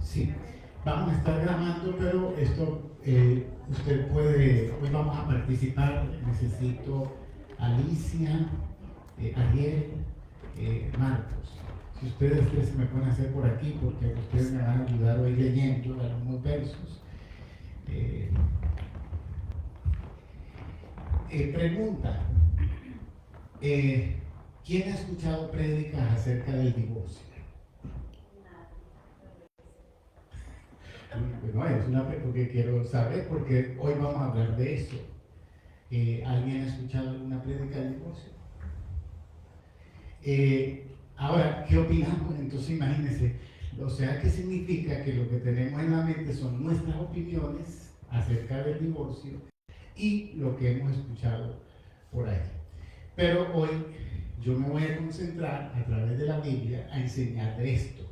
Sí, vamos a estar grabando, pero esto usted puede, hoy vamos a participar, necesito Alicia, Ariel, Marcos. Si ustedes tres se me pueden hacer por aquí, porque ustedes me van a ayudar hoy leyendo algunos versos. Pregunta, ¿quién ha escuchado prédicas acerca del divorcio? Bueno, es una pregunta que quiero saber porque hoy vamos a hablar de eso. ¿Alguien ha escuchado alguna prédica del divorcio? Ahora, ¿qué opinamos? Entonces imagínense, o sea, ¿qué significa? Que lo que tenemos en la mente son nuestras opiniones acerca del divorcio y lo que hemos escuchado por ahí. Pero hoy yo me voy a concentrar a través de la Biblia a enseñar de esto.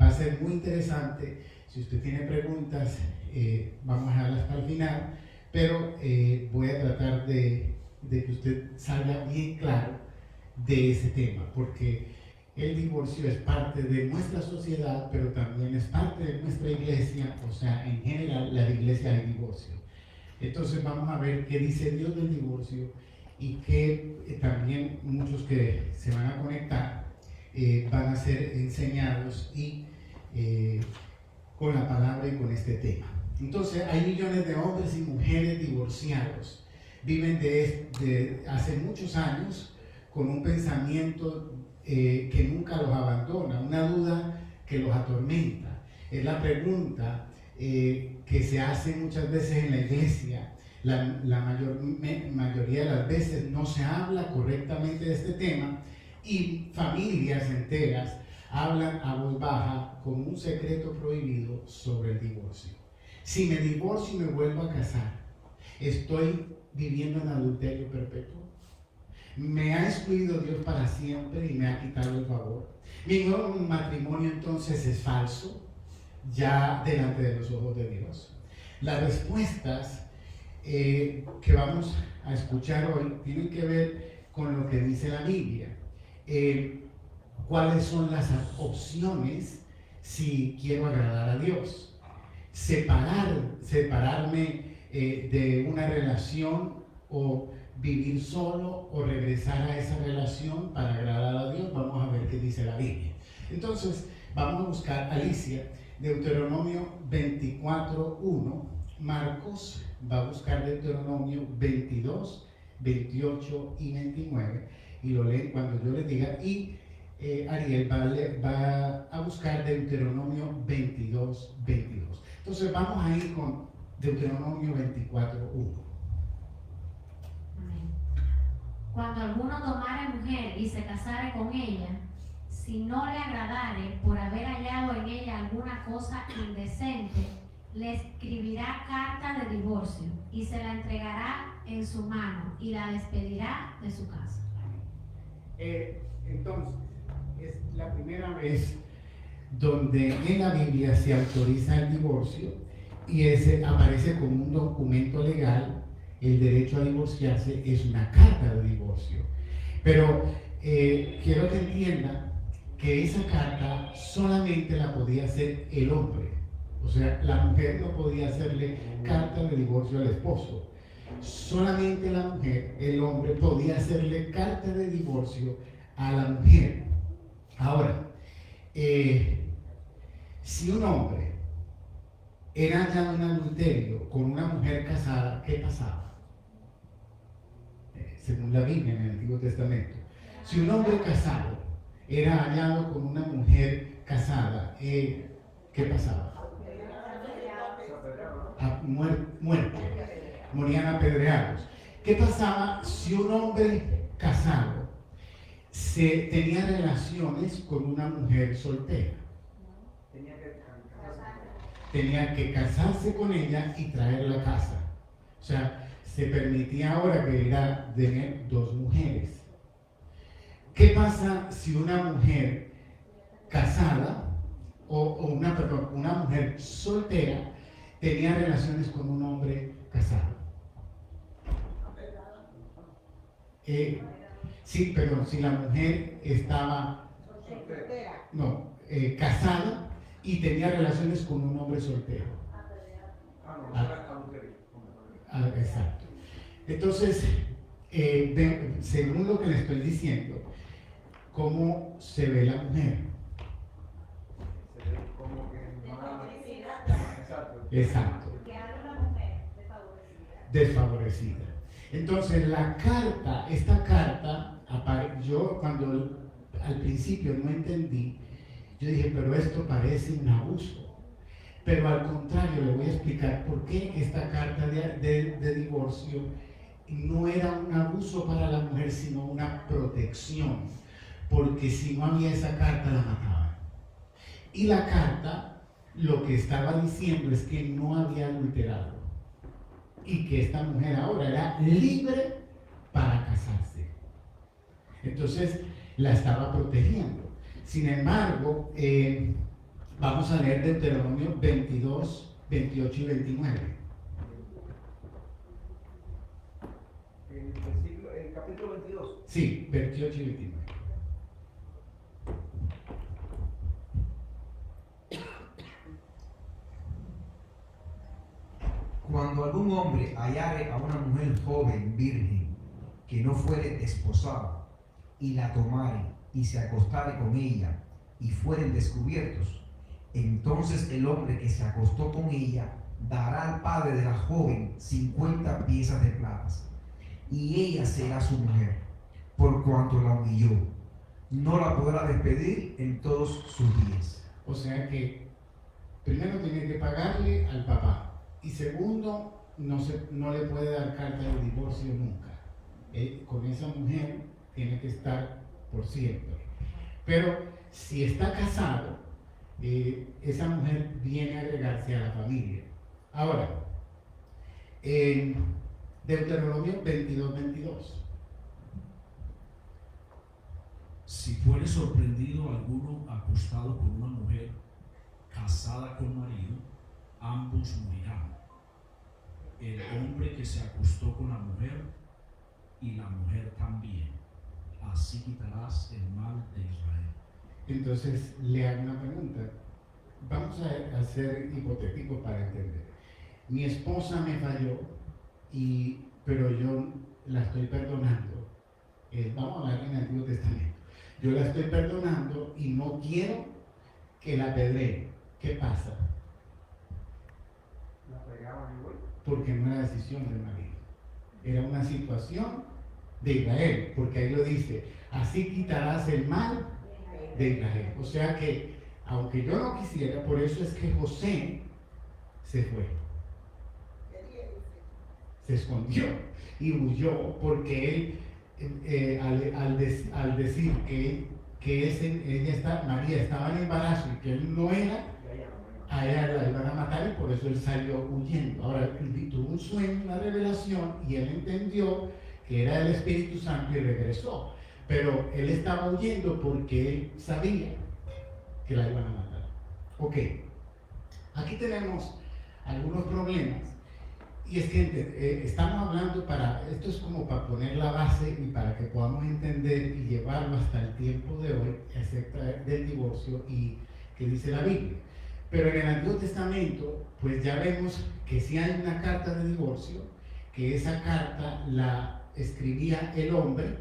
Va a ser muy interesante. Si usted tiene preguntas, vamos a dejarlas para el final, pero voy a tratar de que usted salga bien claro de ese tema, porque el divorcio es parte de nuestra sociedad, pero también es parte de nuestra iglesia, o sea, en general la iglesia del divorcio. Entonces vamos a ver qué dice Dios del divorcio y que también muchos que se van a conectar van a ser enseñados y con la palabra y con este tema. Entonces hay millones de hombres y mujeres divorciados, viven de hace muchos años con un pensamiento que nunca los abandona, una duda que los atormenta. Es la pregunta que se hace muchas veces en la iglesia. La mayoría de las veces no se habla correctamente de este tema y familias enteras hablan a voz baja como un secreto prohibido sobre el divorcio. Si me divorcio y me vuelvo a casar, ¿estoy viviendo en adulterio perpetuo? ¿Me ha excluido Dios para siempre y me ha quitado el favor? ¿Mi nuevo matrimonio entonces es falso, ya delante de los ojos de Dios? Las respuestas que vamos a escuchar hoy tienen que ver con lo que dice la Biblia. ¿Cuáles son las opciones si quiero agradar a Dios? Separarme de una relación o vivir solo o regresar a esa relación para agradar a Dios. Vamos a ver qué dice la Biblia. Entonces, vamos a buscar Alicia, Deuteronomio 24:1. Marcos va a buscar Deuteronomio 22, 28 y 29 y lo leen cuando yo les diga. Y Ariel va a buscar Deuteronomio 22, 22. Entonces vamos a ir con Deuteronomio 24:1. Cuando alguno tomare mujer y se casare con ella, si no le agradare por haber hallado en ella alguna cosa indecente, le escribirá carta de divorcio y se la entregará en su mano y la despedirá de su casa. Entonces, es la primera vez donde en la Biblia se autoriza el divorcio y ese aparece como un documento legal. El derecho a divorciarse es una carta de divorcio. Pero quiero que entiendan que esa carta solamente la podía hacer el hombre. O sea, la mujer no podía hacerle carta de divorcio al esposo. Solamente la mujer, el hombre, podía hacerle carta de divorcio a la mujer. Ahora, si un hombre era hallado en adulterio con una mujer casada, ¿qué pasaba? Según la Biblia en el Antiguo Testamento, si un hombre casado era hallado con una mujer casada, ¿qué pasaba? Muerte, morían apedreados. ¿Qué pasaba si un hombre casado tenía relaciones con una mujer soltera? Tenía que casarse con ella y traerla a casa. O sea, se permitía ahora que era tener dos mujeres. ¿Qué pasa si una mujer casada o una mujer soltera tenía relaciones con un hombre casado? Sí, pero si la mujer estaba casada y tenía relaciones con un hombre soltero. Exacto. Entonces, según lo que le estoy diciendo, ¿cómo se ve la mujer? Se ve como que Exacto. Exacto. Desfavorecida. Entonces, esta carta, yo cuando al principio no entendí, yo dije, pero esto parece un abuso. Pero al contrario, le voy a explicar por qué esta carta de divorcio no era un abuso para la mujer, sino una protección. Porque si no había esa carta, la mataban. Y la carta lo que estaba diciendo es que no había adulterado. Y que esta mujer ahora era libre para casarse. Entonces, la estaba protegiendo. Sin embargo, vamos a leer Deuteronomio 22, 28 y 29. El capítulo 22. Sí, 28 y 29. Cuando algún hombre hallare a una mujer joven, virgen, que no fuere desposada, y la tomare, y se acostare con ella, y fueren descubiertos, entonces el hombre que se acostó con ella dará al padre de la joven 50 piezas de plata, y ella será su mujer, por cuanto la humilló. No la podrá despedir en todos sus días. O sea que primero tiene que pagarle al papá. Y segundo, no le puede dar carta de divorcio nunca. Con esa mujer tiene que estar por siempre. Pero si está casado, esa mujer viene a agregarse a la familia. Ahora, en Deuteronomio 22, 22. Si fuere sorprendido alguno acostado con una mujer casada con marido, ambos morirán. El hombre que se acostó con la mujer y la mujer también. Así quitarás el mal de Israel. Entonces le hago una pregunta. Vamos a ser hipotéticos para entender. Mi esposa me falló, pero yo la estoy perdonando. Vamos a hablar en el Antiguo Testamento. Yo la estoy perdonando y no quiero que la apedree. ¿Qué pasa? La pegaban igual. Porque no era decisión del marido. Era una situación de Israel, porque ahí lo dice, así quitarás el mal de Israel. O sea que, aunque yo no quisiera, por eso es que José se fue. Se escondió y huyó, porque él, al decir que María estaba en embarazo y que él no era, a ella la iban a matar y por eso él salió huyendo. Ahora, él tuvo un sueño, una revelación, y él entendió que era el Espíritu Santo y regresó. Pero él estaba huyendo porque él sabía que la iban a matar. Ok, aquí tenemos algunos problemas. Y es que estamos hablando esto es como para poner la base y para que podamos entender y llevarlo hasta el tiempo de hoy acerca del divorcio y que dice la Biblia. Pero en el Antiguo Testamento, pues ya vemos que si hay una carta de divorcio, que esa carta la escribía el hombre,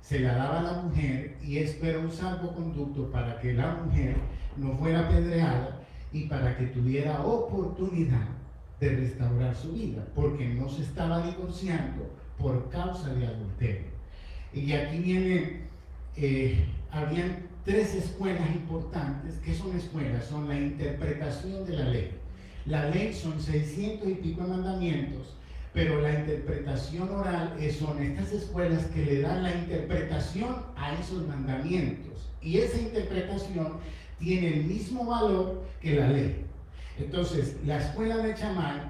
se la daba a la mujer, y esto era un salvoconducto para que la mujer no fuera apedreada y para que tuviera oportunidad de restaurar su vida, porque no se estaba divorciando por causa de adulterio. Y aquí viene, habían 3 escuelas importantes. ¿Qué son escuelas? Son la interpretación de la ley. La ley son 600 y pico mandamientos, pero la interpretación oral son estas escuelas que le dan la interpretación a esos mandamientos, y esa interpretación tiene el mismo valor que la ley. Entonces, la escuela de Shammai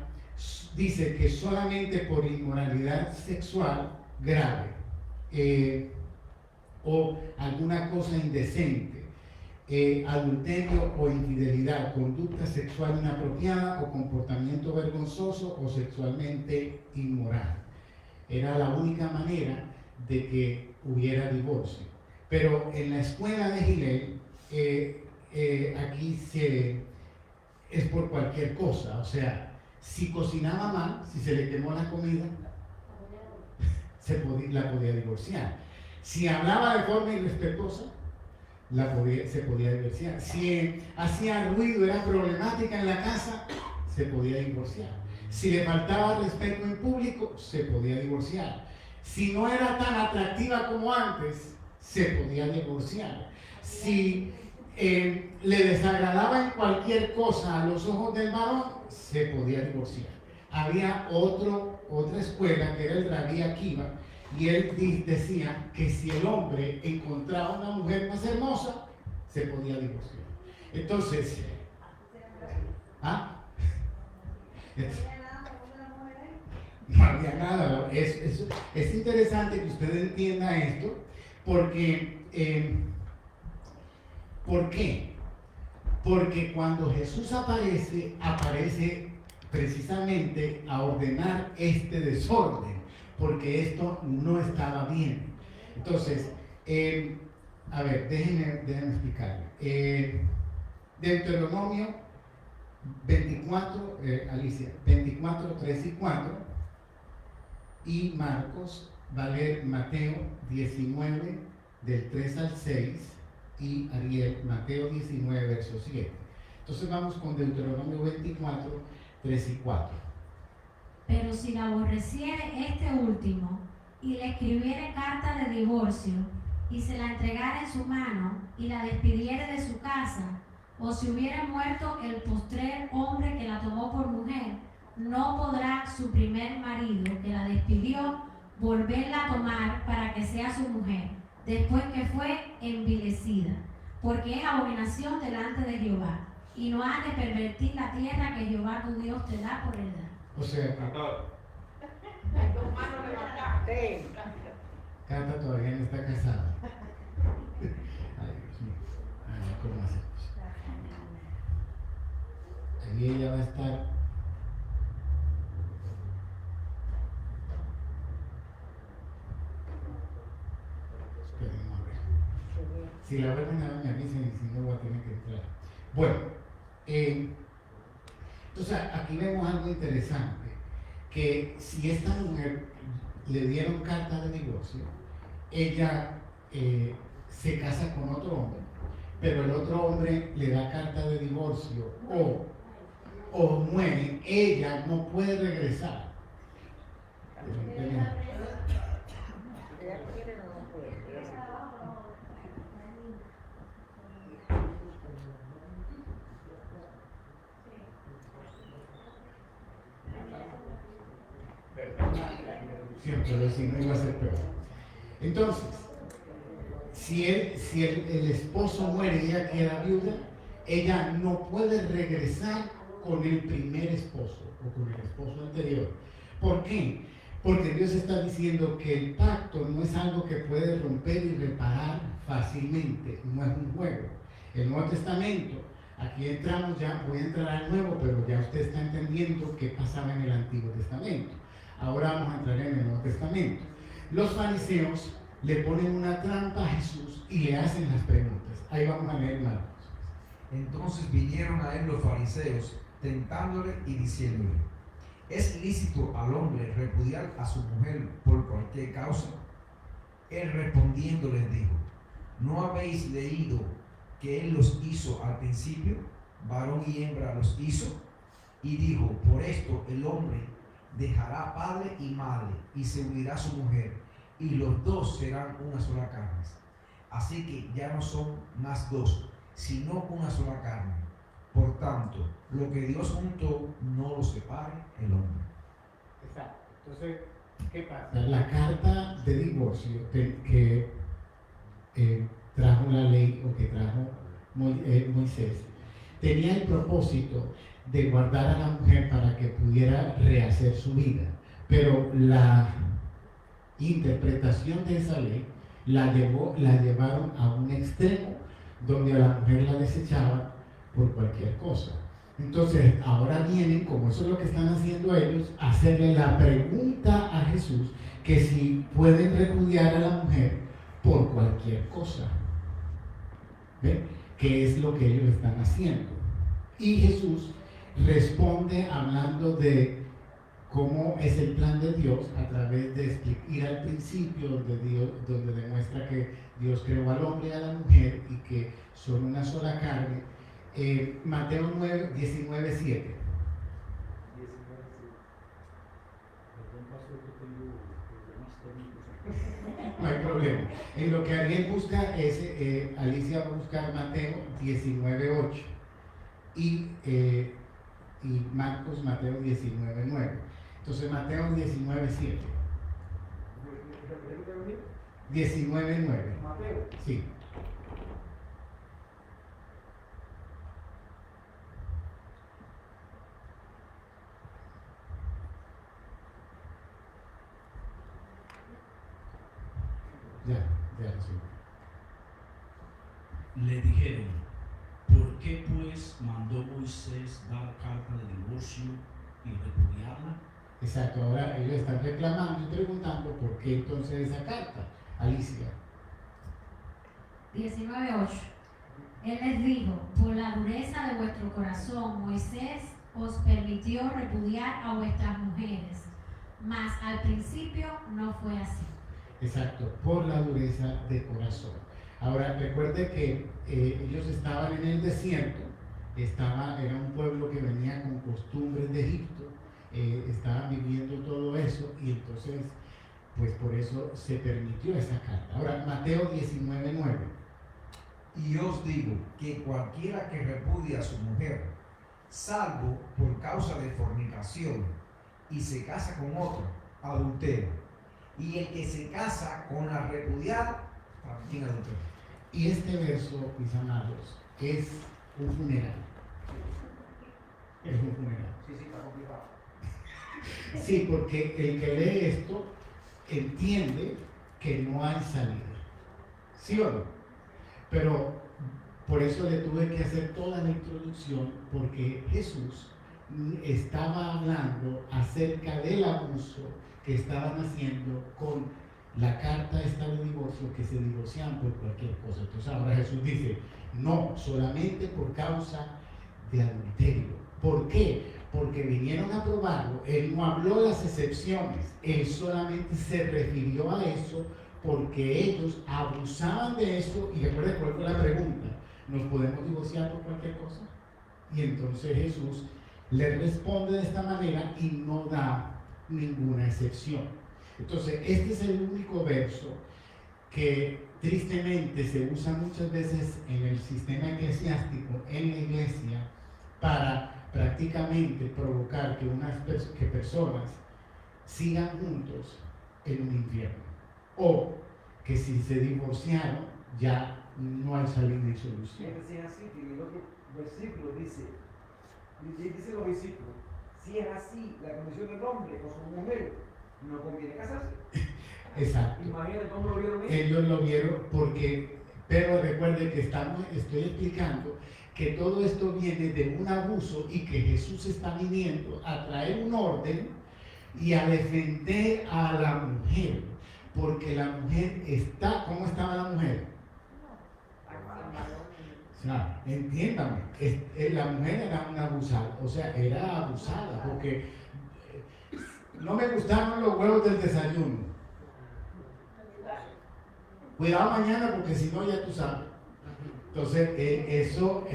dice que solamente por inmoralidad sexual grave o alguna cosa indecente, adulterio o infidelidad, conducta sexual inapropiada o comportamiento vergonzoso o sexualmente inmoral, era la única manera de que hubiera divorcio. Pero en la escuela de Hillel, aquí es por cualquier cosa. O sea, si cocinaba mal, si se le quemó la comida, la podía divorciar. Si hablaba de forma irrespetuosa, se podía divorciar. Si hacía ruido, era problemática en la casa, se podía divorciar. Si le faltaba respeto en público, se podía divorciar. Si no era tan atractiva como antes, se podía divorciar. Si le desagradaba en cualquier cosa a los ojos del varón, se podía divorciar. Había otra escuela que era el Rabí Akiva, y él decía que si el hombre encontraba una mujer más hermosa, se podía divorciar. Entonces, no había nada. Es interesante que usted entienda esto, porque ¿por qué? Porque cuando Jesús aparece precisamente a ordenar este desorden, porque esto no estaba bien. Entonces, a ver, déjenme explicarle. Deuteronomio 24, Alicia, 24, 3 y 4, y Marcos va a leer Mateo 19, del 3 al 6, y Ariel, Mateo 19, verso 7. Entonces vamos con Deuteronomio 24, 3 y 4. Pero si la aborreciere este último, y le escribiere carta de divorcio, y se la entregare en su mano, y la despidiere de su casa, o si hubiera muerto el postrer hombre que la tomó por mujer, no podrá su primer marido que la despidió volverla a tomar para que sea su mujer, después que fue envilecida, porque es abominación delante de Jehová, y no has de pervertir la tierra que Jehová tu Dios te da por heredad. O sea, Cata todavía no está casada. Ay, Dios mío. Ay, ¿cómo hacemos? Ahí ella va a estar. Esperemos a ver. Si la vuelven a ver, me avisen, y si no, voy a tener que entrar. Bueno, entonces aquí vemos algo interesante, que si esta mujer le dieron carta de divorcio, ella se casa con otro hombre, pero el otro hombre le da carta de divorcio o muere, ella no puede regresar. Pero si no iba a ser peor. Entonces, si el esposo muere y ella queda viuda, ella no puede regresar con el primer esposo o con el esposo anterior. ¿Por qué? Porque Dios está diciendo que el pacto no es algo que puede romper y reparar fácilmente, no es un juego. El Nuevo Testamento, aquí entramos ya, voy a entrar al Nuevo, pero ya usted está entendiendo qué pasaba en el Antiguo Testamento. Ahora vamos a entrar en el Nuevo Testamento. Los fariseos le ponen una trampa a Jesús y le hacen las preguntas. Ahí vamos a leer Marcos. Entonces vinieron a él los fariseos, tentándole y diciéndole: ¿es lícito al hombre repudiar a su mujer por cualquier causa? Él respondiendo les dijo: ¿no habéis leído que él los hizo al principio? Varón y hembra los hizo. Y dijo: por esto el hombre dejará padre y madre y se unirá a su mujer, y los dos serán una sola carne. Así que ya no son más dos, sino una sola carne. Por tanto, lo que Dios juntó, no lo separe el hombre. Exacto. Entonces, ¿qué pasa? La carta de divorcio que trajo la ley, o que trajo Moisés, tenía el propósito de guardar a la mujer para que pudiera rehacer su vida. Pero la interpretación de esa ley la llevaron a un extremo donde a la mujer la desechaban por cualquier cosa. Entonces ahora vienen, como eso es lo que están haciendo ellos, a hacerle la pregunta a Jesús que si pueden repudiar a la mujer por cualquier cosa. ¿Ven? qué es lo que ellos están haciendo. Y Jesús responde hablando de cómo es el plan de Dios a través de ir al principio donde demuestra que Dios creó al hombre y a la mujer y que son una sola carne. Mateo 19:7. 19, No hay problema. En lo que Ariel busca, Alicia va a buscar Mateo 19:8 y Marcos Mateo 19:9. Entonces Mateo 19:7. 19:9. Mateo. Sí. Ya, sí. Le dijeron, ¿por qué pues mandó Moisés dar carta de divorcio y repudiarla? Exacto, ahora ellos están reclamando y preguntando por qué entonces esa carta, Alicia. 19:8. Él les dijo, por la dureza de vuestro corazón, Moisés os permitió repudiar a vuestras mujeres, mas al principio no fue así. Exacto, por la dureza de corazón. Ahora, recuerde que ellos estaban en el desierto, era un pueblo que venía con costumbres de Egipto, estaban viviendo todo eso y entonces, pues por eso se permitió esa carta. Ahora, Mateo 19:9. Y os digo que cualquiera que repudia a su mujer, salvo por causa de fornicación, y se casa con otro, adultera. Y el que se casa con la repudiada, también adultera. Y este verso, mis amados, es un funeral. Es un funeral. Sí, está complicado. Sí, porque el que lee esto entiende que no hay salida. ¿Sí o no? Pero por eso le tuve que hacer toda la introducción, porque Jesús estaba hablando acerca del abuso que estaban haciendo con la carta esta de divorcio, que se divorciaban por cualquier cosa. Entonces ahora Jesús dice, no, solamente por causa de adulterio. ¿Por qué? Porque vinieron a probarlo. Él no habló de las excepciones, él solamente se refirió a eso porque ellos abusaban de eso. Y recuerden cuál fue la pregunta, ¿nos podemos divorciar por cualquier cosa? Y entonces Jesús le responde de esta manera y no da ninguna excepción. Entonces este es el único verso que tristemente se usa muchas veces en el sistema eclesiástico, en la iglesia, para prácticamente provocar que personas sigan juntos en un infierno, o que si se divorciaron ya no hay salida y solución. Si es así, que el otro versículo dice los versículos, si es así la condición del hombre con su mujer, no conviene casarse. Exacto. Imagínate cómo lo vieron ellos. Ellos lo vieron pero recuerden que estoy explicando que todo esto viene de un abuso y que Jesús está viniendo a traer un orden y a defender a la mujer, porque la mujer ¿cómo estaba la mujer? O sea, entiéndame, la mujer era una abusada, o sea, era abusada, porque no me gustaron los huevos del desayuno. Cuidado mañana porque si no ya tú sabes. Entonces eso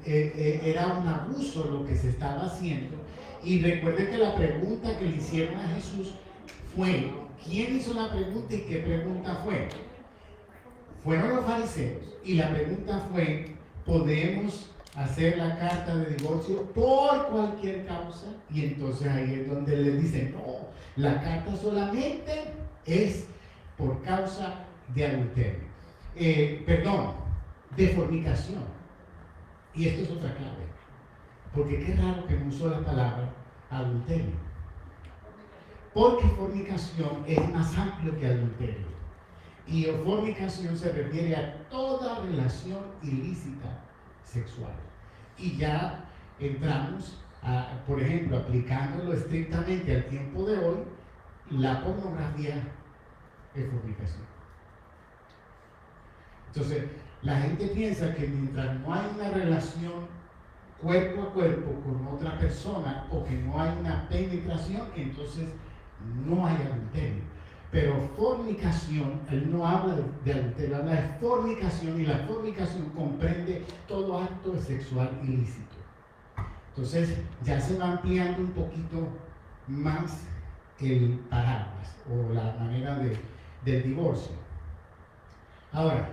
era un abuso lo que se estaba haciendo. Y recuerden que la pregunta que le hicieron a Jesús fue, ¿quién hizo la pregunta y qué pregunta fue? Fueron los fariseos y la pregunta fue, ¿podemos hacer la carta de divorcio por cualquier causa? Y entonces ahí es donde les dicen, no, la carta solamente es por causa de adulterio. De fornicación. Y esto es otra clave. Porque qué raro que no usó la palabra adulterio. Porque fornicación es más amplio que adulterio. Y fornicación se refiere a toda relación ilícita sexual. Y ya entramos por ejemplo, aplicándolo estrictamente al tiempo de hoy, la pornografía es fornicación. Entonces, La gente piensa que mientras no hay una relación cuerpo a cuerpo con otra persona o que no hay una penetración, entonces no hay adulterio. Pero fornicación, él no habla de adulterio, habla de fornicación, y la fornicación comprende todo acto sexual ilícito. Entonces ya se va ampliando un poquito más el paraguas o la manera del divorcio. Ahora,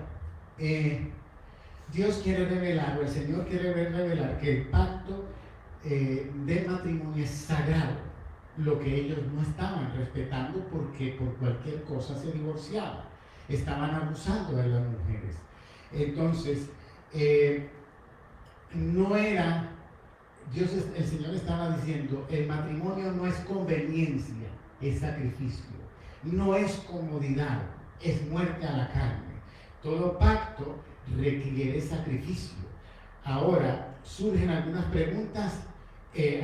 Dios quiere revelar, o el Señor quiere revelar, que el pacto de matrimonio es sagrado, lo que ellos no estaban respetando porque por cualquier cosa se divorciaban, estaban abusando de las mujeres. Entonces, no era, el Señor estaba diciendo, el matrimonio no es conveniencia, es sacrificio, no es comodidad, es muerte a la carne. Todo pacto requiere sacrificio. Ahora surgen algunas preguntas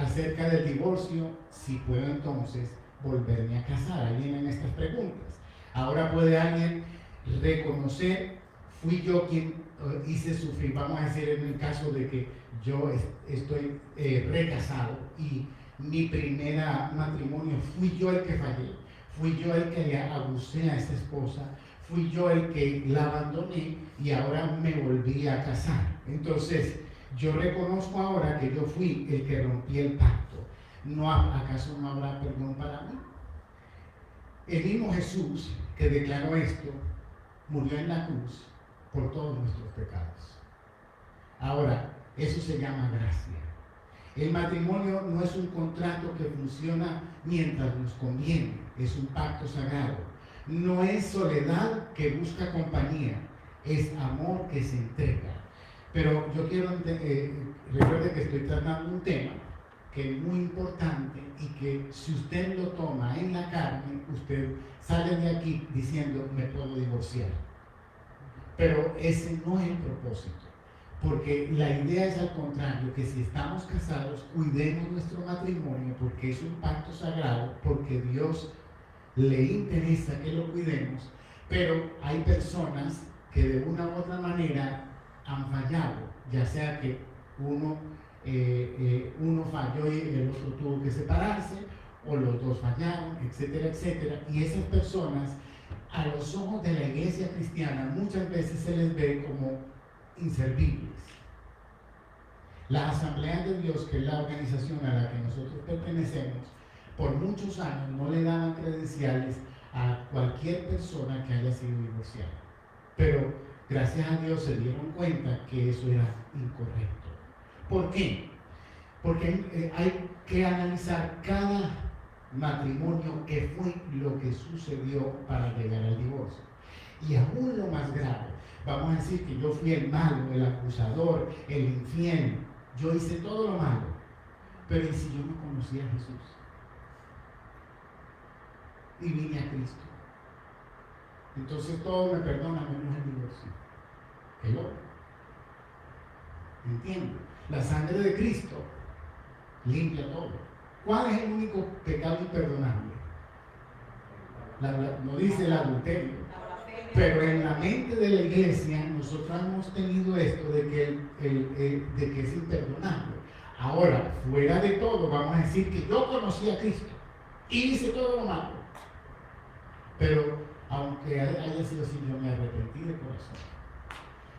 acerca del divorcio. Si puedo entonces volverme a casar, ahí vienen estas preguntas. Ahora puede alguien reconocer, fui yo quien hice sufrir, vamos a decir en el caso de que yo estoy recasado y mi primera matrimonio fui yo el que fallé, fui yo el que abusé a esa esposa, fui yo el que la abandoné y ahora me volví a casar. Entonces, yo reconozco ahora que yo fui el que rompí el pacto. ¿Acaso no habrá perdón para mí? El mismo Jesús que declaró esto, murió en la cruz por todos nuestros pecados. Ahora, eso se llama gracia. El matrimonio no es un contrato que funciona mientras nos conviene, es un pacto sagrado. No es soledad que busca compañía, es amor que se entrega. Pero yo quiero, recuerde que estoy tratando un tema que es muy importante y que si usted lo toma en la carne, usted sale de aquí diciendo, me puedo divorciar. Pero ese no es el propósito. Porque la idea es al contrario, que si estamos casados, cuidemos nuestro matrimonio, porque es un pacto sagrado, porque Dios le interesa que lo cuidemos, pero hay personas que de una u otra manera han fallado, ya sea que uno falló y el otro tuvo que separarse, o los dos fallaron, etcétera, etcétera, y esas personas, a los ojos de la iglesia cristiana, muchas veces se les ve como inservibles. La Asamblea de Dios, que es la organización a la que nosotros pertenecemos, por muchos años no le daban credenciales a cualquier persona que haya sido divorciada. Pero gracias a Dios se dieron cuenta que eso era incorrecto. ¿Por qué? Porque hay que analizar cada matrimonio, qué fue lo que sucedió para llegar al divorcio. Y aún lo más grave, vamos a decir que yo fui el malo, el acusador, el infiel, yo hice todo lo malo, pero ¿y si yo no conocía a Jesús? Y vine a Cristo. Entonces todo me perdona menos el divorcio. ¿Qué loco? ¿Entiendo? La sangre de Cristo limpia todo. ¿Cuál es el único pecado imperdonable? No dice el adulterio. Pero en la mente de la iglesia nosotros hemos tenido esto de que es imperdonable. Ahora, fuera de todo, vamos a decir que yo conocí a Cristo y hice todo lo malo. Pero aunque haya sido así, yo me arrepentí de corazón.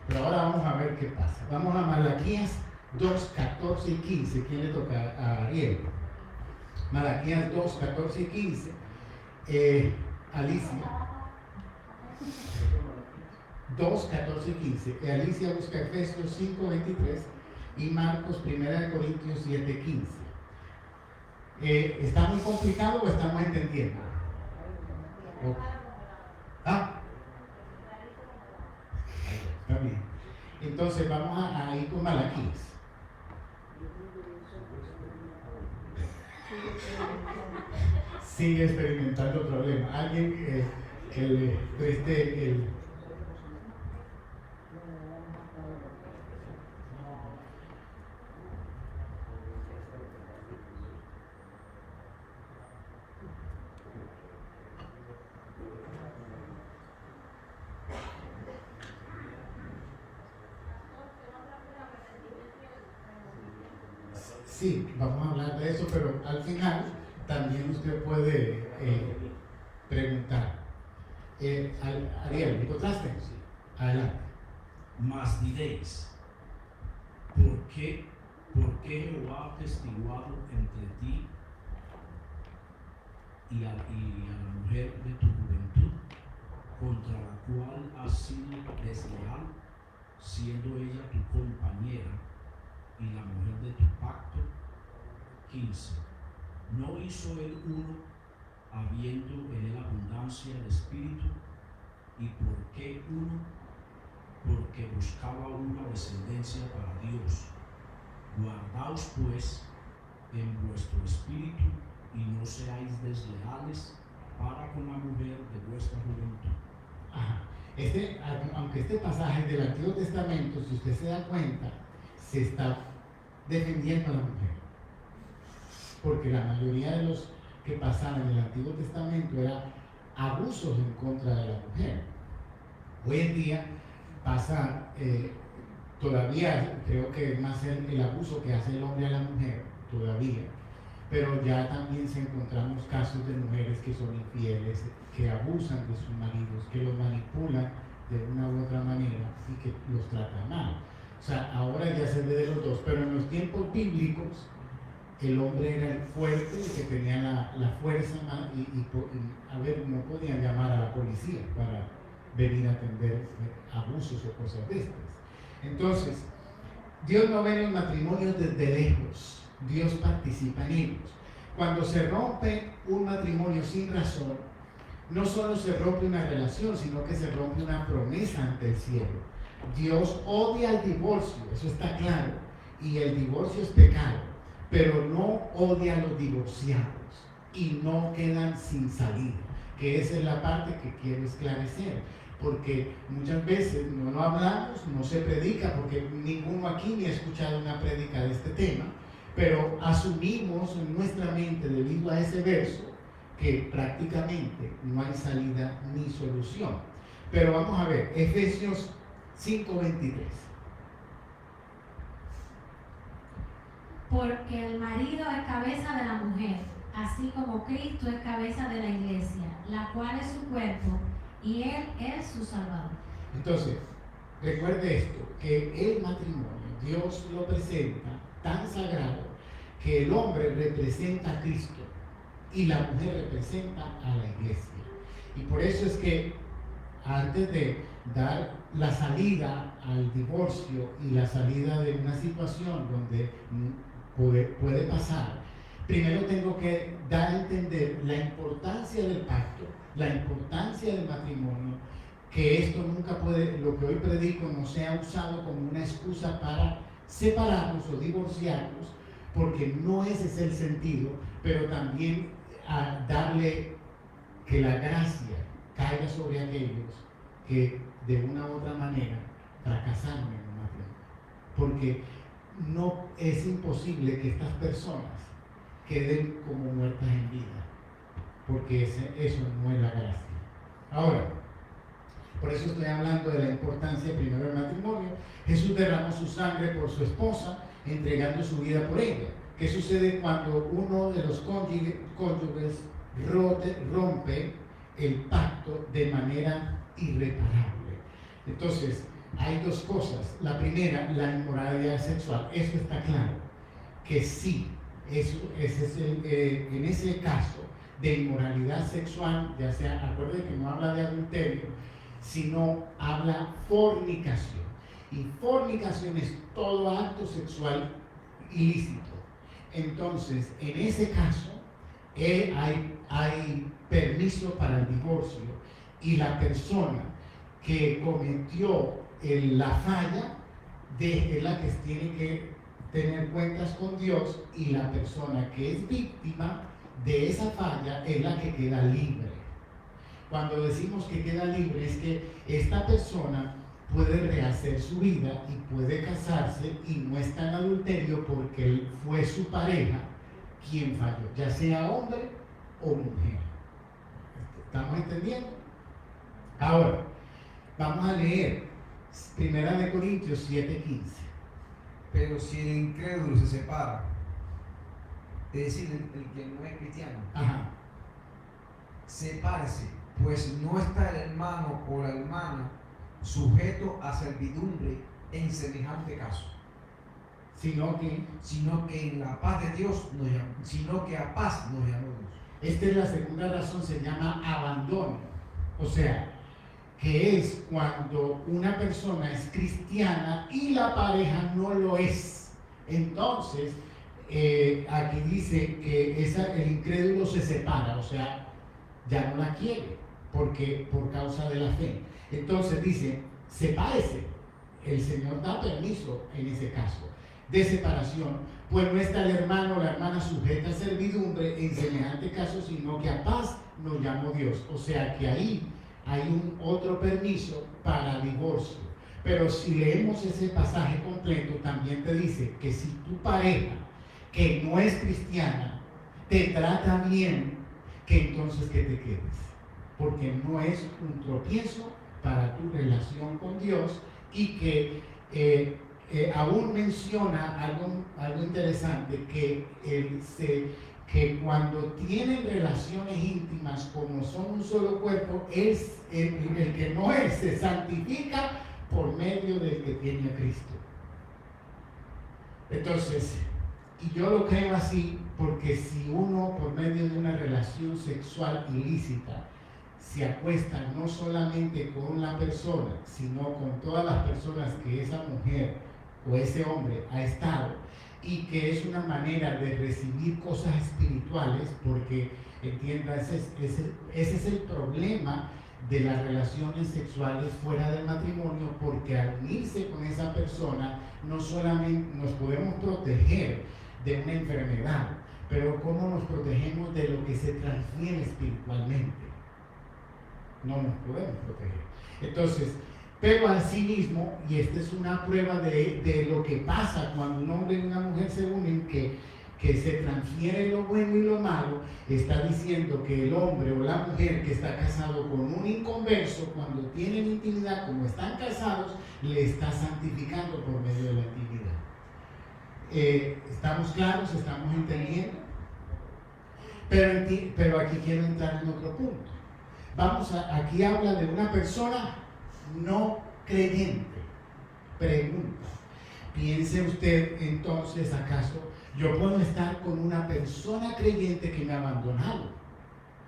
Pero ahora vamos a ver qué pasa. Vamos a Malaquías 2, 14 y 15. ¿Quién le toca? A Ariel. Malaquías 2, 14 y 15. Alicia. 2, 14 y 15. Alicia busca Efesios 5, 23 y Marcos 1 Corintios 7, 15. ¿Está muy complicado o estamos entendiendo? Está bien. Entonces vamos a ir con Malaquías. Sigue experimentando problemas. Alguien que le preste el... Sí, vamos a hablar de eso, pero al final también usted puede preguntar. Ariel, ¿me encontraste? Sí. Adelante. Mas diréis, ¿por qué Jehová ha testiguado entre ti y a la mujer de tu juventud, contra la cual has sido desleal, siendo ella tu compañera y la mujer de tu pacto? 15. ¿No hizo él uno, habiendo en él abundancia de espíritu? ¿Y por qué uno? Porque buscaba una descendencia para Dios. Guardaos pues en vuestro espíritu y no seáis desleales para con la mujer de vuestra juventud. Ajá. Aunque este pasaje del Antiguo Testamento, si usted se da cuenta, se está defendiendo a la mujer. Porque la mayoría de los que pasaban en el Antiguo Testamento eran abusos en contra de la mujer. Hoy en día pasa, todavía creo que es más el abuso que hace el hombre a la mujer, todavía. Pero ya también se encontramos casos de mujeres que son infieles, que abusan de sus maridos, que los manipulan de una u otra manera y que los tratan mal. O sea, ahora ya se ve de los dos, pero en los tiempos bíblicos el hombre era el fuerte, el que tenía la fuerza a ver, no podían llamar a la policía para venir a atender abusos o cosas de estas. Entonces, Dios no ve los matrimonios desde lejos, Dios participa en ellos. Cuando se rompe un matrimonio sin razón, no solo se rompe una relación, sino que se rompe una promesa ante el cielo. Dios odia el divorcio, eso está claro, y el divorcio es pecado, pero no odia a los divorciados y no quedan sin salida, que esa es la parte que quiero esclarecer, porque muchas veces no lo hablamos, no se predica, porque ninguno aquí ni ha escuchado una prédica de este tema, pero asumimos en nuestra mente, debido a ese verso, que prácticamente no hay salida ni solución. Pero vamos a ver, Efesios 5:23. Porque el marido es cabeza de la mujer, así como Cristo es cabeza de la iglesia, la cual es su cuerpo, y Él es su Salvador. Entonces, recuerde esto, que el matrimonio, Dios lo presenta tan sagrado que el hombre representa a Cristo y la mujer representa a la iglesia. Y por eso es que antes de dar la salida al divorcio y la salida de una situación donde puede pasar, primero tengo que dar a entender la importancia del pacto, la importancia del matrimonio, que esto nunca puede, lo que hoy predico, no sea usado como una excusa para separarnos o divorciarnos, porque no ese es el sentido, pero también a darle que la gracia caiga sobre aquellos que de una u otra manera fracasaron en un matrimonio, porque no es imposible que estas personas queden como muertas en vida, porque eso no es la gracia. Ahora, por eso estoy hablando de la importancia primero del matrimonio. Jesús derramó su sangre por su esposa, entregando su vida por ella. ¿Qué sucede cuando uno de los cónyuges rompe el pacto de manera irreparable? Entonces, hay dos cosas. La primera, la inmoralidad sexual. Eso está claro, que sí, en ese caso de inmoralidad sexual, ya sea, acuérdense que no habla de adulterio, sino habla fornicación. Y fornicación es todo acto sexual ilícito. Entonces, en ese caso, hay permiso para el divorcio, y la persona que cometió la falla es la que tiene que tener cuentas con Dios, y la persona que es víctima de esa falla es la que queda libre. Cuando decimos que queda libre, es que esta persona puede rehacer su vida y puede casarse y no está en adulterio, porque fue su pareja quien falló, ya sea hombre o mujer. ¿Estamos entendiendo? Ahora, vamos a leer 1 Corintios 7:15. Pero si el incrédulo se separa es decir, el que no es cristiano, Ajá. sepárese, pues no está el hermano o la hermana sujeto a servidumbre en semejante caso, Sino que sino que en la paz de Dios nos llamó, sino que a paz nos llamó Dios. esta es la segunda razón, se llama abandono. O sea, que es cuando una persona es cristiana y la pareja no lo es. Entonces, aquí dice que el incrédulo se separa, o sea, ya no la quiere, porque por causa de la fe. Entonces dice, sepárese. El Señor da permiso en ese caso de separación, pues no está el hermano o la hermana sujeta a servidumbre en semejante caso, sino que a paz nos llamó Dios. O sea que ahí hay un otro permiso para divorcio. Pero si leemos ese pasaje completo, también te dice que si tu pareja, que no es cristiana, te trata bien, que entonces que te quedes. Porque no es un tropiezo para tu relación con Dios, y que aún menciona algo interesante, que cuando tienen relaciones íntimas, como son un solo cuerpo, es el que no es, se santifica por medio del que tiene a Cristo. Entonces, y yo lo creo así, porque si uno por medio de una relación sexual ilícita se acuesta no solamente con la persona, sino con todas las personas que esa mujer o ese hombre ha estado, y que es una manera de recibir cosas espirituales, porque entienda, ese es el problema de las relaciones sexuales fuera del matrimonio, porque al unirse con esa persona no solamente nos podemos proteger de una enfermedad, pero cómo nos protegemos de lo que se transfiere espiritualmente. No nos podemos proteger. Entonces, pero asimismo, y esta es una prueba de lo que pasa cuando un hombre y una mujer se unen, que se transfiere lo bueno y lo malo, está diciendo que el hombre o la mujer que está casado con un inconverso, cuando tienen intimidad, como están casados, le está santificando por medio de la intimidad. ¿Estamos claros? ¿Estamos entendiendo? Pero aquí quiero entrar en otro punto. Aquí habla de una persona no creyente. Pregunta, piense usted entonces, ¿acaso yo puedo estar con una persona creyente que me ha abandonado,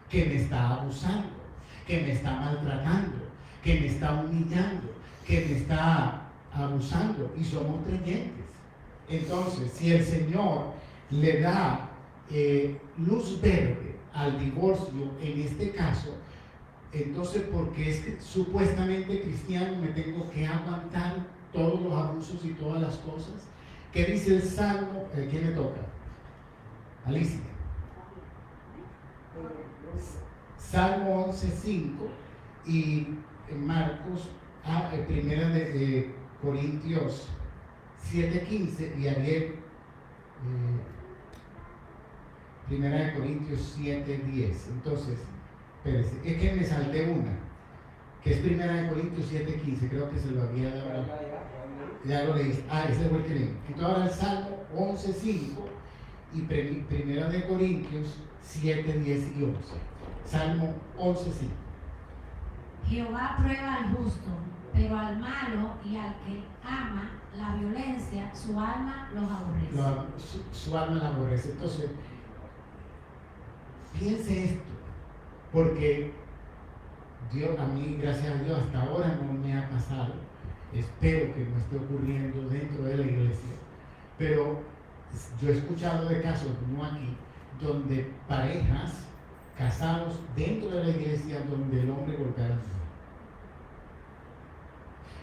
que me está abusando, que me está maltratando, que me está humillando, que me está abusando, y somos creyentes? Entonces, si el Señor le da luz verde al divorcio en este caso, entonces, porque es supuestamente cristiano, me tengo que aguantar todos los abusos y todas las cosas? ¿Qué dice el Salmo? ¿Quién le toca? Alicia. Salmo 11:5 y Marcos, primera de Corintios 7:15 y Ariel, primera de Corintios 7:10. Entonces, espérese, es que me salté una, que es primera de Corintios 7:15, creo que se lo había dado. Ya lo leíste. Ese fue el que leí. Entonces ahora el Salmo 11:5 y primera de Corintios 7:10 y 11. Salmo 11:5. Jehová prueba al justo, pero al malo y al que ama la violencia, su alma los aborrece. Su alma la aborrece. Entonces, piense esto, porque Dios, a mí, gracias a Dios, hasta ahora no me ha pasado. Espero que no esté ocurriendo dentro de la iglesia. Pero yo he escuchado de casos, no aquí, donde parejas casados dentro de la iglesia, donde el hombre golpea a la mujer.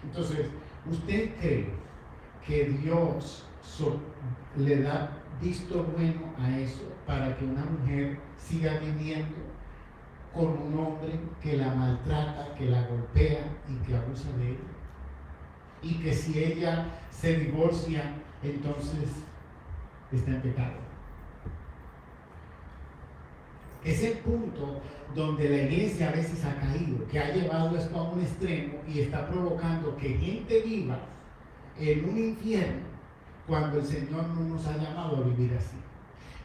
Entonces, ¿usted cree que Dios le da visto bueno a eso para que una mujer siga viviendo con un hombre que la maltrata, que la golpea y que abusa de ella? Y que si ella se divorcia, entonces está en pecado. Es el punto donde la iglesia a veces ha caído, que ha llevado esto a un extremo y está provocando que gente viva en un infierno cuando el Señor no nos ha llamado a vivir así.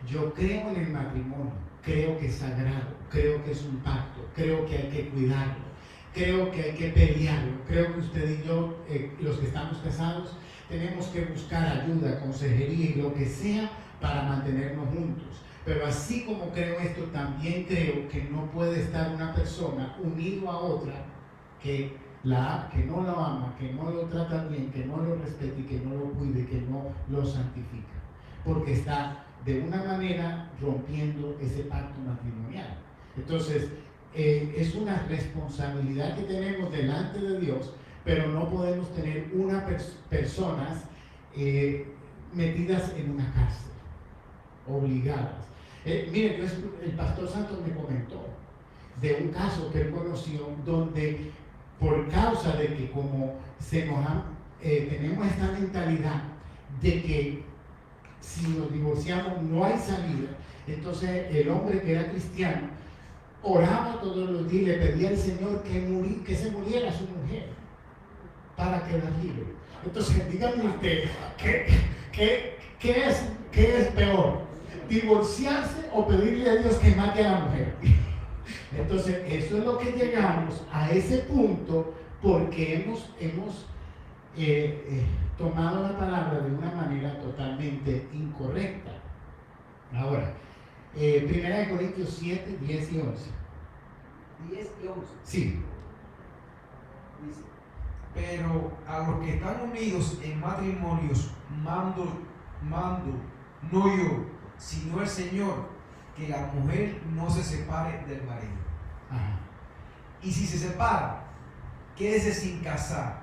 Yo creo en el matrimonio, creo que es sagrado, creo que es un pacto, creo que hay que cuidarlo, creo que hay que pelearlo, creo que usted y yo, los que estamos casados, tenemos que buscar ayuda, consejería y lo que sea para mantenernos juntos. Pero así como creo esto, también creo que no puede estar una persona unido a otra que no lo ama, que no lo trata bien, que no lo respete y que no lo cuide, que no lo santifica. Porque está de una manera rompiendo ese pacto matrimonial. Entonces, es una responsabilidad que tenemos delante de Dios, pero no podemos tener personas metidas en una cárcel, obligadas. Miren, el pastor Santos me comentó de un caso que él conoció donde por causa de que como tenemos esta mentalidad de que si nos divorciamos no hay salida, entonces el hombre que era cristiano oraba todos los días y le pedía al Señor que se muriera su mujer para quedar libre. Entonces díganme usted, ¿qué es peor? ¿Divorciarse o pedirle a Dios que mate a la mujer? Entonces eso es lo que llegamos a ese punto porque hemos tomado la palabra de una manera totalmente incorrecta. Ahora, 1 Corintios 7, 10 y 11. 10 y 11. Sí. Dice, Pero a los que están unidos en matrimonios mando, no yo, sino el Señor, que la mujer no se separe del marido. Ajá. Y si se separa, quédese sin casar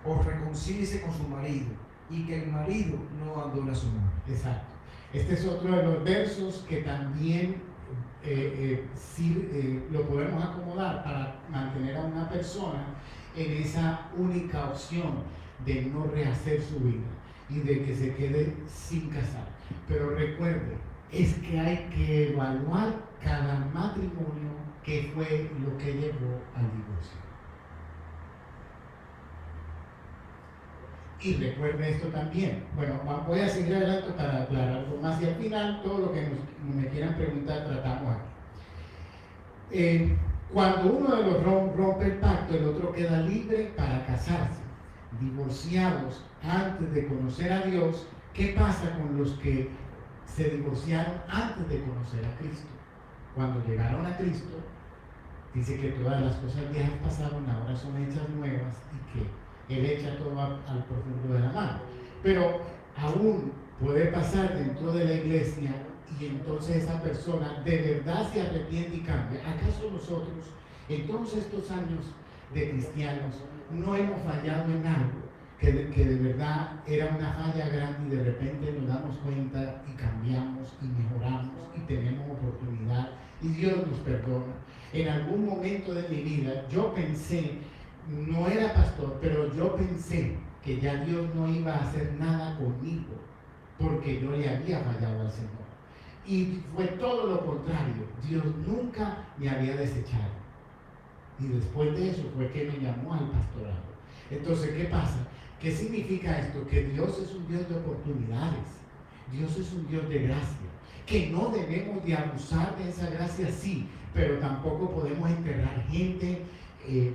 o reconcíliese con su marido, y que el marido no abandone a su mujer. Exacto. Este es otro de los versos que también lo podemos acomodar para mantener a una persona en esa única opción de no rehacer su vida y de que se quede sin casar. Pero recuerde, es que hay que evaluar cada matrimonio que fue lo que llevó al divorcio. Y recuerde esto también. Bueno, voy a seguir adelante para aclarar algo más y al final todo lo que me quieran preguntar tratamos aquí. Cuando uno de los rompe el pacto, el otro queda libre para casarse. Divorciados antes de conocer a Dios, ¿qué pasa con los que se divorciaron antes de conocer a Cristo? Cuando llegaron a Cristo, dice que todas las cosas viejas pasaron, ahora son hechas nuevas y que Él echa todo al profundo de la mano. Pero aún puede pasar dentro de la iglesia y entonces esa persona de verdad se arrepiente y cambia. ¿Acaso nosotros, en todos estos años de cristianos, no hemos fallado en algo que de verdad era una falla grande y de repente nos damos cuenta y cambiamos y mejoramos y tenemos oportunidad y Dios nos perdona? En algún momento de mi vida yo pensé, no era pastor, pero yo pensé que ya Dios no iba a hacer nada conmigo porque yo le había fallado al Señor. Y fue todo lo contrario. Dios nunca me había desechado. Y después de eso fue que me llamó al pastorado. Entonces, ¿qué pasa? ¿Qué significa esto? Que Dios es un Dios de oportunidades. Dios es un Dios de gracia. Que no debemos de abusar de esa gracia, sí, pero tampoco podemos enterrar gente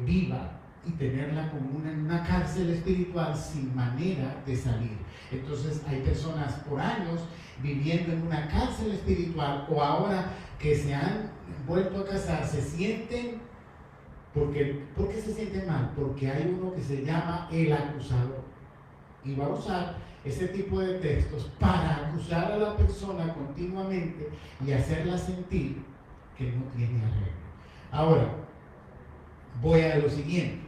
viva y tenerla como en una cárcel espiritual sin manera de salir. Entonces hay personas por años viviendo en una cárcel espiritual o ahora que se han vuelto a casar, se sienten, ¿por qué se sienten mal? Porque hay uno que se llama el acusador y va a usar ese tipo de textos para acusar a la persona continuamente y hacerla sentir que no tiene arreglo. Ahora, voy a lo siguiente.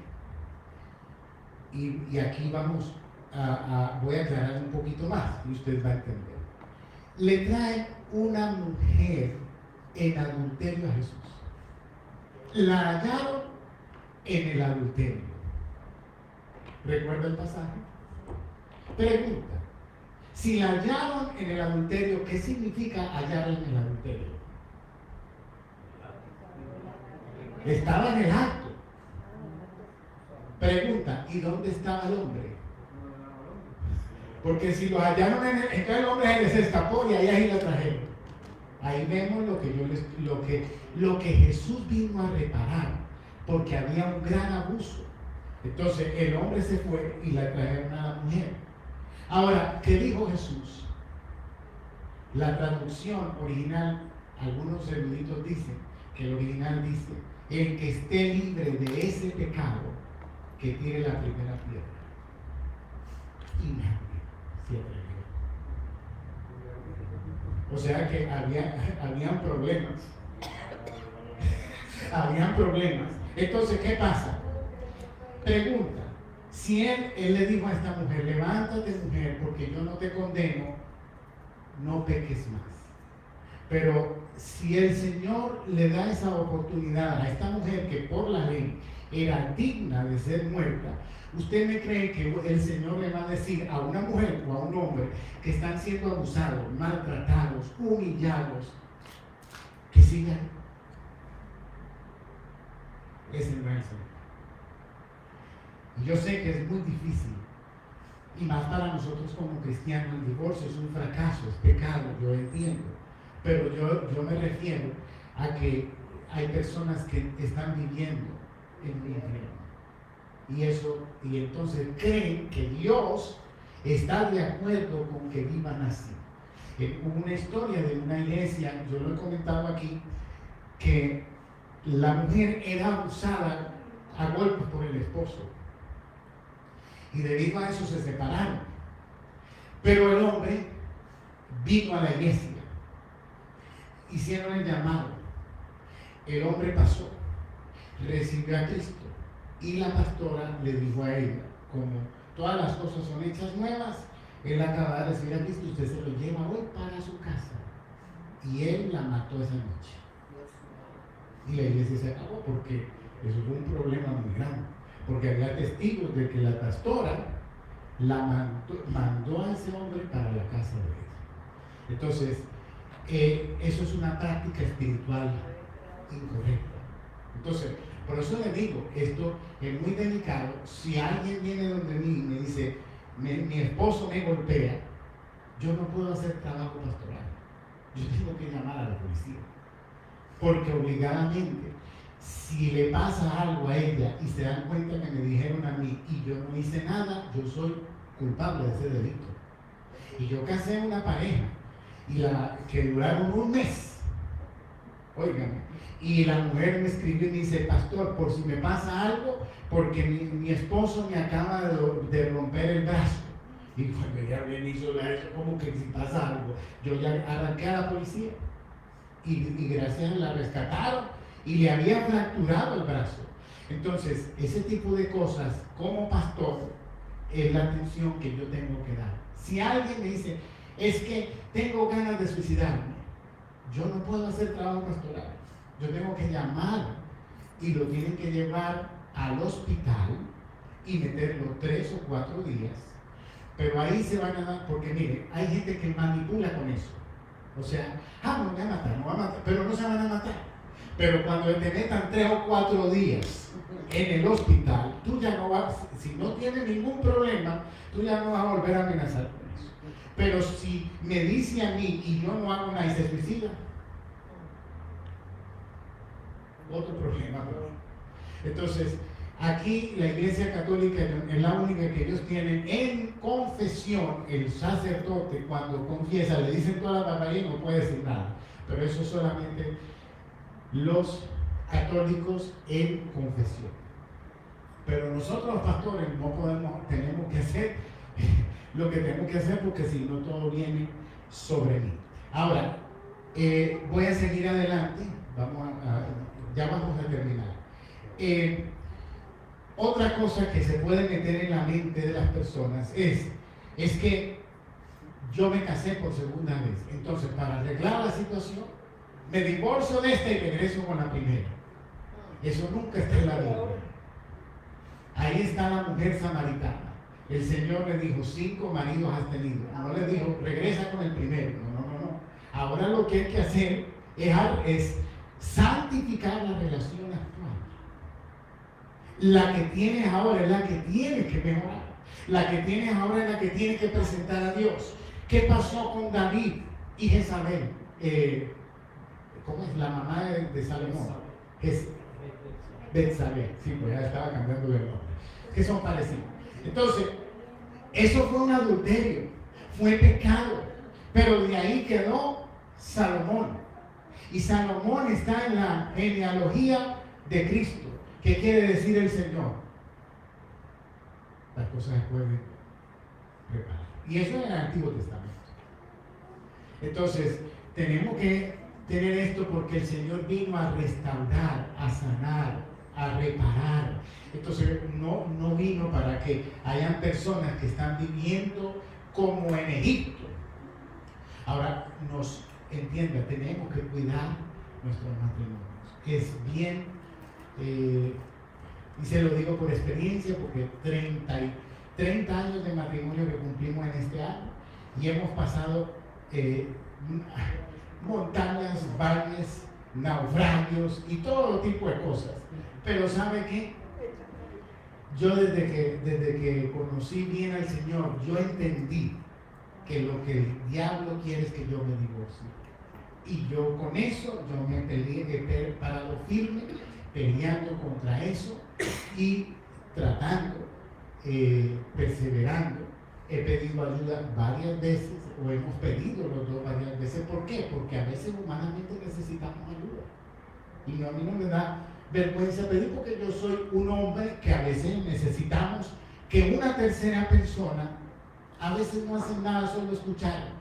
Y aquí voy a aclarar un poquito más y usted va a entender. Le trae una mujer en adulterio a Jesús. La hallaron en el adulterio. ¿Recuerda el pasaje? Pregunta, si la hallaron en el adulterio, ¿qué significa hallarla en el adulterio? Estaba en el acto. Pregunta, ¿y dónde estaba el hombre? Porque si lo hallaron entonces el hombre se les escapó y ahí la trajeron. ahí vemos lo que Jesús vino a reparar, porque había un gran abuso. Entonces el hombre se fue y la trajeron a la mujer. Ahora, ¿qué dijo Jesús? La traducción original, algunos eruditos dicen que el original dice: el que esté libre de ese pecado, que tire la primera piedra. Y nadie se atrevió. O sea que habían problemas. Habían problemas. Entonces, ¿qué pasa? Pregunta: si él le dijo a esta mujer, levántate mujer, porque yo no te condeno, no peques más. Pero si el Señor le da esa oportunidad a esta mujer que por la ley era digna de ser muerta, ¿usted me cree que el Señor le va a decir a una mujer o a un hombre que están siendo abusados, maltratados, humillados, que sigan? Ese no es el Señor. Y yo sé que es muy difícil, y más para nosotros como cristianos. El divorcio es un fracaso, es pecado, yo entiendo, pero yo me refiero a que hay personas que están viviendo en un infierno, y entonces creen que Dios está de acuerdo con que vivan así. Hubo una historia de una iglesia, yo lo he comentado aquí, que la mujer era abusada a golpes por el esposo, y debido a eso se separaron. Pero el hombre vino a la iglesia, hicieron el llamado, el hombre pasó, recibió a Cristo, y la pastora le dijo a ella: como todas las cosas son hechas nuevas, él acaba de recibir a Cristo, usted se lo lleva hoy para su casa. Y él la mató esa noche, y la iglesia se acabó, porque eso fue un problema muy grande, porque había testigos de que la pastora la mandó a ese hombre para la casa de ella. Entonces, eso es una práctica espiritual incorrecta. Entonces, por eso le digo, esto es muy delicado. Si alguien viene donde mí y me dice, mi esposo me golpea, yo no puedo hacer trabajo pastoral. Yo tengo que llamar a la policía, porque obligadamente, si le pasa algo a ella y se dan cuenta que me dijeron a mí y yo no hice nada, yo soy culpable de ese delito. Y yo casé una pareja que duraron un mes, óigame, y la mujer me escribió y me dice: pastor, por si me pasa algo, porque mi esposo me acaba de romper el brazo. Y cuando ella me hizo eso, como que si pasa algo, yo ya arranqué a la policía, y gracias a la rescataron, y le había fracturado el brazo. Entonces, ese tipo de cosas, como pastor, es la atención que yo tengo que dar. Si alguien me dice, es que tengo ganas de suicidarme, yo no puedo hacer trabajo pastoral. Yo tengo que llamar, y lo tienen que llevar al hospital y meterlo 3 o 4 días. Pero ahí se van a dar, porque mire, hay gente que manipula con eso. O sea, no me van a matar, no van a matar, pero no se van a matar. Pero cuando te metan 3 o 4 días en el hospital, tú ya no vas, si no tienes ningún problema, tú ya no vas a volver a amenazar con eso. Pero si me dice a mí y yo no hago nada y se suicida, otro problema. Entonces, aquí la Iglesia Católica es la única que ellos tienen en confesión. El sacerdote, cuando confiesa, le dicen toda la barbarie y no puede decir nada. Pero eso es solamente los católicos en confesión. Pero nosotros los pastores no podemos, tenemos que hacer lo que tenemos que hacer, porque si no todo viene sobre mí. Ahora, voy a seguir adelante, ya vamos a terminar. Otra cosa que se puede meter en la mente de las personas es que yo me casé por segunda vez, entonces para arreglar la situación me divorcio de esta y regreso con la primera. Eso nunca está en la Biblia. Ahí está la mujer samaritana. El Señor le dijo, 5 maridos has tenido. No le dijo, regresa con el primero. No. Ahora lo que hay que hacer es santificar la relación actual. La que tienes ahora es la que tienes que mejorar. La que tienes ahora es la que tienes que presentar a Dios. ¿Qué pasó con David y Jezabel? ¿cómo es? La mamá de Salomón, es Betsabé, sí, pues ya estaba cambiando de nombre, que son parecidos. Entonces, eso fue un adulterio, fue pecado, pero de ahí quedó Salomón. Y Salomón está en la genealogía de Cristo. ¿Qué quiere decir el Señor? Las cosas se pueden reparar. Y eso en el Antiguo Testamento. Entonces, tenemos que tener esto porque el Señor vino a restaurar, a sanar, a reparar. Entonces, no vino para que hayan personas que están viviendo como en Egipto. Ahora, entienda, tenemos que cuidar nuestros matrimonios. Es bien, y se lo digo por experiencia, porque 30 años de matrimonio que cumplimos en este año, y hemos pasado montañas, valles, naufragios y todo tipo de cosas. Pero ¿sabe qué? Yo desde que conocí bien al Señor, yo entendí que lo que el diablo quiere es que yo me divorcie. Y yo con eso, yo me he parado firme, peleando contra eso y tratando, perseverando. He pedido ayuda varias veces, o hemos pedido los dos varias veces. ¿Por qué? Porque a veces humanamente necesitamos ayuda. Y a mí no me da vergüenza pedir, porque yo soy un hombre que a veces necesitamos que una tercera persona, a veces no hace nada, solo escuchar.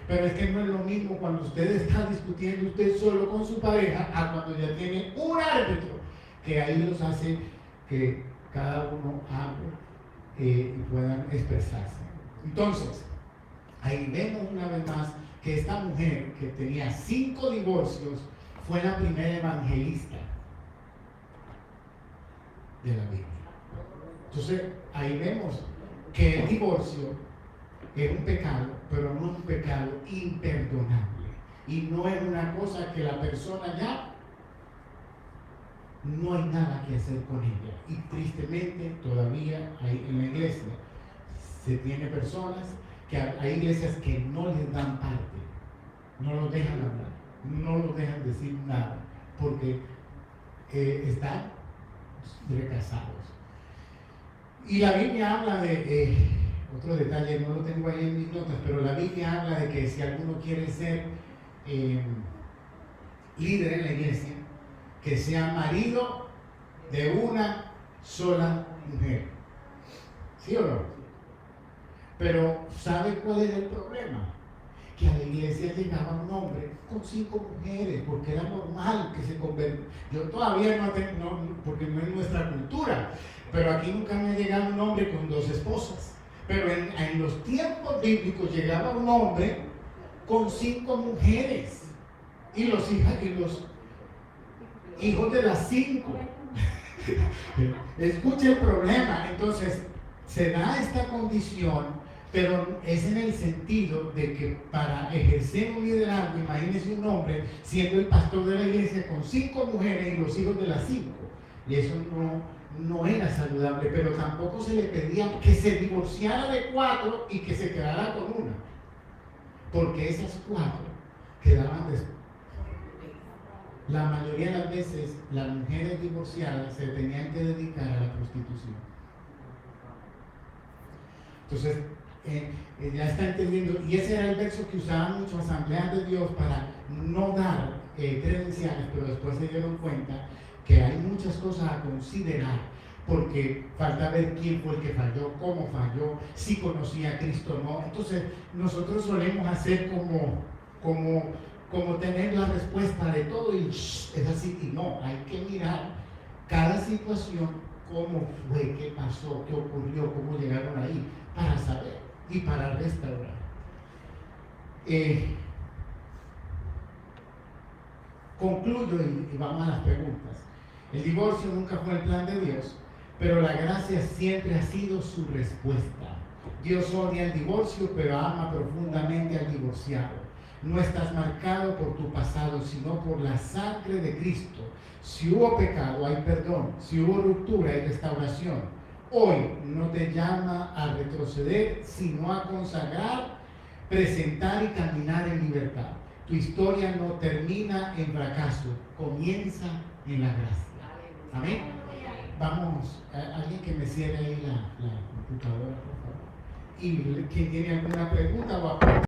Pero es que no es lo mismo cuando usted está discutiendo usted solo con su pareja a cuando ya tiene un árbitro que ahí los hace que cada uno hable y puedan expresarse. Entonces, ahí vemos una vez más que esta mujer que tenía 5 divorcios fue la primera evangelista de la Biblia. Entonces, ahí vemos que el divorcio es un pecado, pero no es un pecado imperdonable. Y no es una cosa que la persona ya no hay nada que hacer con ella. Y tristemente todavía hay en la iglesia se tiene personas que hay iglesias que no les dan parte, no los dejan hablar, no los dejan decir nada, porque están recasados. Y la Biblia habla de otro detalle, no lo tengo ahí en mis notas, pero la Biblia habla de que si alguno quiere ser líder en la iglesia, que sea marido de una sola mujer. ¿Sí o no? Pero ¿sabe cuál es el problema? Que a la iglesia llegaba un hombre con 5 mujeres, porque era normal que se convirtiera. Yo todavía no, porque no es nuestra cultura, pero aquí nunca me ha llegado un hombre con 2 esposas. Pero en los tiempos bíblicos llegaba un hombre con 5 mujeres y los hijos de las 5. Escuche el problema. Entonces se da esta condición, pero es en el sentido de que para ejercer un liderazgo, imagínese un hombre siendo el pastor de la iglesia con 5 mujeres y los hijos de las 5, y eso no era saludable. Pero tampoco se le pedía que se divorciara de 4 y que se quedara con una, porque esas 4 quedaban después. La mayoría de las veces las mujeres divorciadas se tenían que dedicar a la prostitución. Entonces ya está entendiendo, y ese era el verso que usaban muchos Asambleas de Dios para no dar credenciales, pero después se dieron cuenta que hay muchas cosas a considerar, porque falta ver quién fue el que falló, cómo falló, si conocía a Cristo o no. Entonces nosotros solemos hacer como tener la respuesta de todo y es así, y no, hay que mirar cada situación, cómo fue, qué pasó, qué ocurrió, cómo llegaron ahí, para saber y para restaurar. Concluyo y vamos a las preguntas. El divorcio nunca fue el plan de Dios, pero la gracia siempre ha sido su respuesta. Dios odia el divorcio, pero ama profundamente al divorciado. No estás marcado por tu pasado, sino por la sangre de Cristo. Si hubo pecado, hay perdón. Si hubo ruptura, hay restauración. Hoy no te llama a retroceder, sino a consagrar, presentar y caminar en libertad. Tu historia no termina en fracaso, comienza en la gracia. Amén. Vamos, alguien que me cierre ahí la computadora, por favor. Y quien tiene alguna pregunta o aporte.